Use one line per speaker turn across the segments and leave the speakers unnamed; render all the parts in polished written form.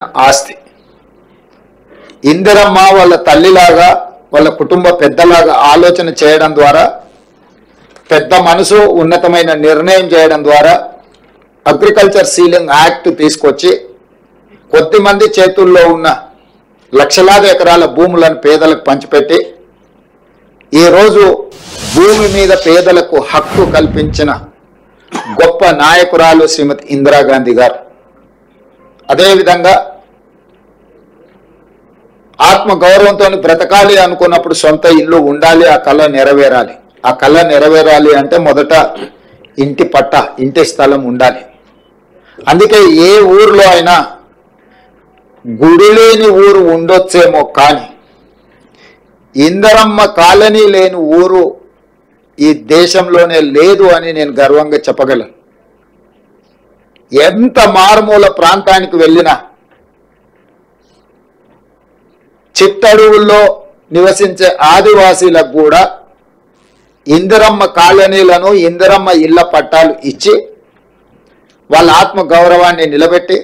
ఆస్తి ఇందిరమ్మ వాళ్ళ తల్లిలాగా వాళ్ళ కుటుంబ పెద్దలాగా ఆలోచన చేయడం ద్వారా పెద్ద మనసు ఉన్నతమైన నిర్ణయం చేయడం ద్వారా అగ్రికల్చర్ సీలింగ్ యాక్ట్ తీసుకొచ్చి కొద్దిమంది చేతుల్లో ఉన్న లక్షలాది ఎకరాల భూములను పేదలకు పంచిపెట్టి ఈరోజు భూమి మీద పేదలకు హక్కు కల్పించిన గొప్ప నాయకురాలు శ్రీమతి ఇందిరాగాంధీ గారు. అదేవిధంగా ఆత్మ గౌరవంతో బ్రతకాలి అనుకున్నప్పుడు సొంత ఇల్లు ఉండాలి, ఆ కళ నెరవేరాలి. ఆ కళ నెరవేరాలి అంటే మొదట ఇంటి పట్ట, ఇంటి స్థలం ఉండాలి. అందుకే ఏ ఊర్లో అయినా గుడి లేని ఊరు ఉండొచ్చేమో కానీ ఇందిరమ్మ కాలనీ లేని ఊరు ఈ దేశంలోనే లేదు అని నేను గర్వంగా చెప్పగలను. ఎంత మారుమూల ప్రాంతానికి వెళ్ళినా చిట్టడువుల్లో నివసించే ఆదివాసీలకు కూడా ఇందిరమ్మ కాలనీలను, ఇందిరమ్మ ఇళ్ల పట్టాలు ఇచ్చి వాళ్ళ ఆత్మ గౌరవాన్ని నిలబెట్టి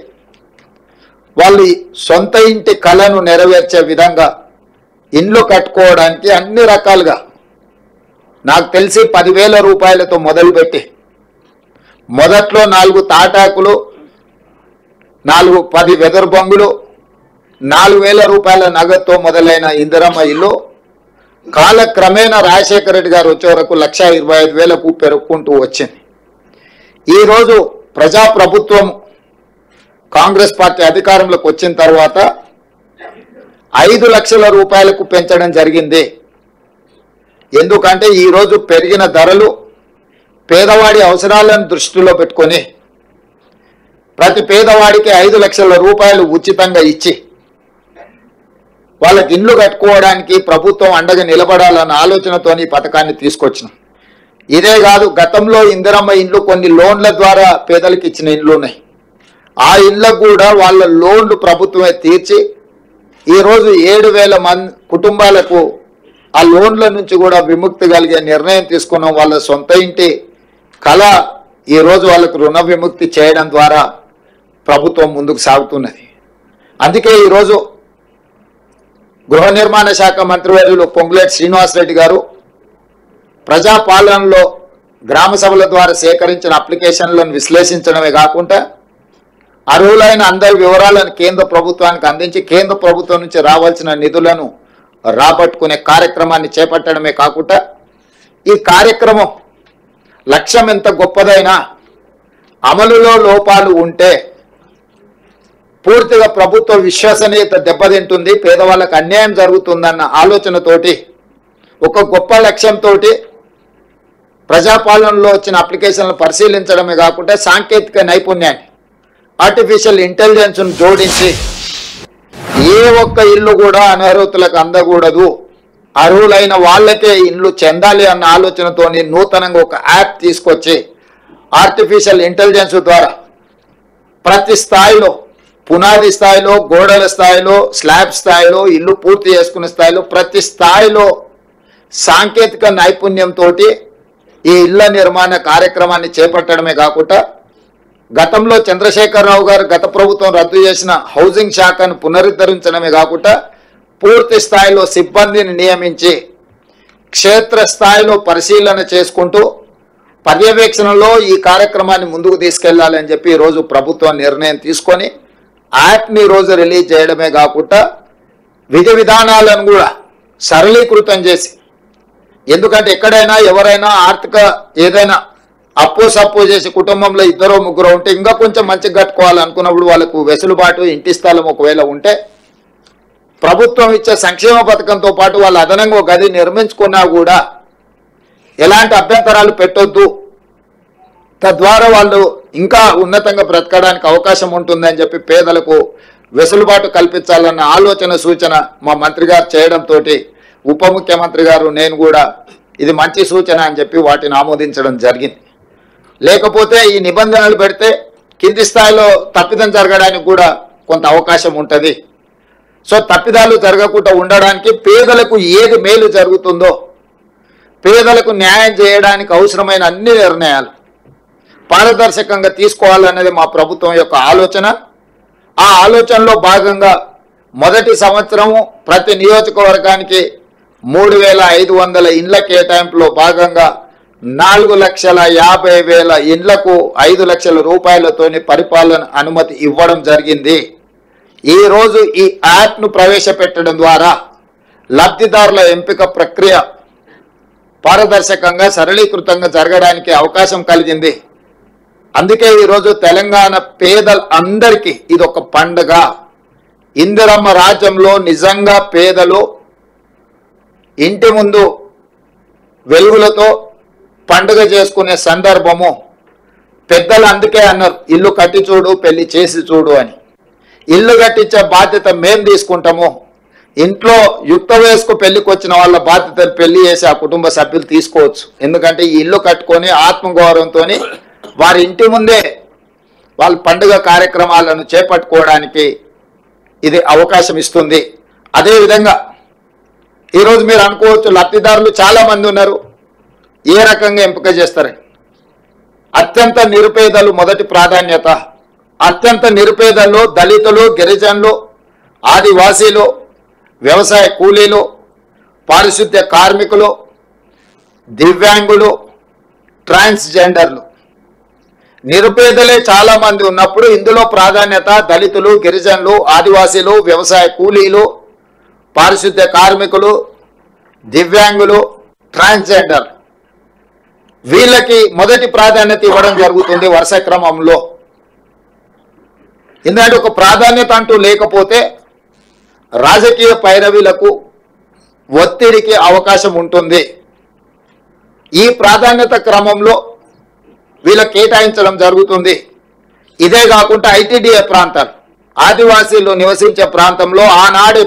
వాళ్ళు సొంత ఇంటి కళను నెరవేర్చే విధంగా ఇండ్లు కట్టుకోవడానికి అన్ని రకాలుగా నాకు తెలిసి 10,000 రూపాయలతో మొదలుపెట్టి మొదట్లో 4 తాటాకులు, 10 వెదర్ బొంగులు, 4,000 రూపాయల నగదుతో మొదలైన ఇందిరమ్మ ఇల్లు కాలక్రమేణా రాజశేఖర రెడ్డి గారు వచ్చే వరకు 1,25,000కు పెరుగుకుంటూ వచ్చింది. ఈరోజు ప్రజాప్రభుత్వం కాంగ్రెస్ పార్టీ అధికారంలోకి వచ్చిన తర్వాత 5 లక్షల రూపాయలకు పెంచడం జరిగింది. ఎందుకంటే ఈరోజు పెరిగిన ధరలు పేదవాడి అవసరాలను దృష్టిలో పెట్టుకొని ప్రతి పేదవాడికి 5 లక్షల రూపాయలు ఉచితంగా ఇచ్చి వాళ్ళకి ఇండ్లు కట్టుకోవడానికి ప్రభుత్వం అండగా నిలబడాలన్న ఆలోచనతో ఈ పథకాన్ని తీసుకొచ్చినాం. ఇదే కాదు, గతంలో ఇందిరమ్మ ఇండ్లు కొన్ని లోన్ల ద్వారా పేదలకు ఇచ్చిన ఇండ్లు ఉన్నాయి. ఆ ఇండ్లకు కూడా వాళ్ళ లోన్లు ప్రభుత్వమే తీర్చి ఈరోజు 7,000 కుటుంబాలకు ఆ లోన్ల నుంచి కూడా విముక్తి కలిగే నిర్ణయం తీసుకున్నాం. వాళ్ళ సొంత ఇంటి కళ ఈరోజు వాళ్ళకు రుణ విముక్తి చేయడం ద్వారా ప్రభుత్వం ముందుకు సాగుతున్నది. అందుకే ఈరోజు గృహ నిర్మాణ శాఖ మంత్రివర్యులు పొంగులేటి శ్రీనివాసరెడ్డి గారు ప్రజాపాలనలో గ్రామ సభల ద్వారా సేకరించిన అప్లికేషన్లను విశ్లేషించడమే కాకుండా అర్హులైన అందరి వివరాలను కేంద్ర ప్రభుత్వానికి అందించి కేంద్ర ప్రభుత్వం నుంచి రావాల్సిన నిధులను రాబట్టుకునే కార్యక్రమాన్ని చేపట్టడమే కాకుండా ఈ కార్యక్రమం లక్ష్యం ఎంత గొప్పదైనా అమలులో లోపాలు ఉంటే పూర్తిగా ప్రభుత్వ విశ్వసనీయత దెబ్బతింటుంది, పేదవాళ్ళకు అన్యాయం జరుగుతుందన్న ఆలోచనతోటి ఒక గొప్ప లక్ష్యంతో ప్రజాపాలనలో వచ్చిన అప్లికేషన్లు పరిశీలించడమే కాకుండా సాంకేతిక నైపుణ్యాన్ని, ఆర్టిఫిషియల్ ఇంటెలిజెన్స్ను జోడించి ఏ ఒక్క ఇల్లు కూడా అనర్హులకు అందకూడదు, అర్హులైన వాళ్ళకే ఇల్లు చెందాలి అన్న ఆలోచనతో నూతనంగా ఒక యాప్ తీసుకొచ్చి ఆర్టిఫిషియల్ ఇంటెలిజెన్స్ ద్వారా ప్రతి స్థాయిలో, పునాది స్థాయిలో, గోడల స్థాయిలో, స్లాబ్ స్థాయిలో, ఇల్లు పూర్తి చేసుకునే స్థాయిలో ప్రతి స్థాయిలో సాంకేతిక నైపుణ్యంతో ఈ ఇళ్ల నిర్మాణ కార్యక్రమాన్ని చేపట్టడమే కాకుండా గతంలో చంద్రశేఖరరావు గారు గత ప్రభుత్వం రద్దు చేసిన హౌసింగ్ శాఖను పునరుద్ధరించడమే కాకుండా పూర్తి స్థాయిలో సిబ్బందిని నియమించి క్షేత్ర స్థాయిలో పరిశీలన చేసుకుంటూ పర్యవేక్షణలో ఈ కార్యక్రమాన్ని ముందుకు తీసుకెళ్లాలని చెప్పి ఈరోజు ప్రభుత్వం నిర్ణయం తీసుకొని యాప్ని ఈరోజు రిలీజ్ చేయడమే కాకుండా విధి విధానాలను కూడా సరళీకృతం చేసి, ఎందుకంటే ఎక్కడైనా ఎవరైనా ఆర్థిక ఏదైనా అప్పు సప్పు చేసి కుటుంబంలో 2-3 ఉంటే ఇంకా కొంచెం మంచిగా కట్టుకోవాలనుకున్నప్పుడు వాళ్ళకు వెసులుబాటు, ఇంటి స్థలం ఒకవేళ ఉంటే ప్రభుత్వం ఇచ్చే సంక్షేమ పథకంతో పాటు వాళ్ళు అదనంగా ఒక గది నిర్మించుకున్నా కూడా ఎలాంటి అభ్యంతరాలు పెట్టొద్దు, తద్వారా వాళ్ళు ఇంకా ఉన్నతంగా బ్రతకడానికి అవకాశం ఉంటుందని చెప్పి పేదలకు వెసులుబాటు కల్పించాలన్న ఆలోచన సూచన మా మంత్రి గారు చేయడంతో ఉప ముఖ్యమంత్రి గారు నేను కూడా ఇది మంచి సూచన అని చెప్పి వాటిని ఆమోదించడం జరిగింది. లేకపోతే ఈ నిబంధనలు పెడితే కింది స్థాయిలో తప్పిదం జరగడానికి కూడా కొంత అవకాశం ఉంటుంది. సో తప్పిదాలు జరగకుండా ఉండడానికి పేదలకు ఏది మేలు జరుగుతుందో పేదలకు న్యాయం చేయడానికి అవసరమైన అన్ని నిర్ణయాలు పారదర్శకంగా తీసుకోవాలనేది మా ప్రభుత్వం యొక్క ఆలోచన. ఆ ఆలోచనలో భాగంగా మొదటి సంవత్సరము ప్రతి నియోజకవర్గానికి 3,500 ఇండ్ల కేటాయింపులో భాగంగా 4,50,000 ఇండ్లకు 5 లక్షల రూపాయలతోని పరిపాలన అనుమతి ఇవ్వడం జరిగింది. ఈరోజు ఈ యాప్ను ప్రవేశపెట్టడం ద్వారా లబ్ధిదారుల ఎంపిక ప్రక్రియ పారదర్శకంగా సరళీకృతంగా జరగడానికి అవకాశం కలిగింది. అందుకే ఈరోజు తెలంగాణ పేదలందరికీ ఇది ఒక పండుగ. ఇందిరమ్మ రాజ్యంలో నిజంగా పేదలు ఇంటి ముందు వెలుగులతో పండుగ చేసుకునే సందర్భము. పెద్దలు అందుకే అన్నారు, ఇల్లు కట్టి చూడు పెళ్లి చేసి చూడు అని. ఇల్లు కట్టించే బాధ్యత మేం తీసుకుంటాము. ఇంట్లో యుక్త వయస్కు పెళ్లికి వచ్చిన వాళ్ళ బాధ్యతను పెళ్లి చేసి ఆ కుటుంబ సభ్యులు తీసుకోవచ్చు. ఎందుకంటే ఈ ఇల్లు కట్టుకొని ఆత్మగౌరవంతో వారి ఇంటి ముందే వాళ్ళ పండుగ కార్యక్రమాలను చేపట్టుకోవడానికి ఇది అవకాశం ఇస్తుంది. అదేవిధంగా ఈరోజు మీరు అనుకోవచ్చు, లబ్ధిదారులు చాలా మంది ఉన్నారు, ఏ రకంగా ఎంపిక చేస్తారని. అత్యంత నిరుపేదలు మొదటి ప్రాధాన్యత. అత్యంత నిరుపేదల్లో దళితులు, గిరిజనులు, ఆదివాసీలు, వ్యవసాయ కూలీలు, పారిశుద్ధ్య కార్మికులు, దివ్యాంగులు, ట్రాన్స్జెండర్లు, నిరుపేదలే చాలా మంది ఉన్నప్పుడు ఇందులో ప్రాధాన్యత దళితులు, గిరిజనులు, ఆదివాసీలు, వ్యవసాయ కూలీలు, పారిశుద్ధ్య కార్మికులు, దివ్యాంగులు, ట్రాన్స్జెండర్, వీళ్ళకి మొదటి ప్రాధాన్యత ఇవ్వడం జరుగుతుంది వరుస క్రమంలో. ఎందుకంటే ఒక ప్రాధాన్యత అంటూ లేకపోతే రాజకీయ పైరవీలకు ఒత్తిడికి అవకాశం ఉంటుంది. ఈ ప్రాధాన్యత క్రమంలో వీళ్ళకి కేటాయించడం జరుగుతుంది. ఇదే కాకుండా ఐటీడీఏ ప్రాంతాలు, ఆదివాసీలు నివసించే ప్రాంతంలో ఆనాడు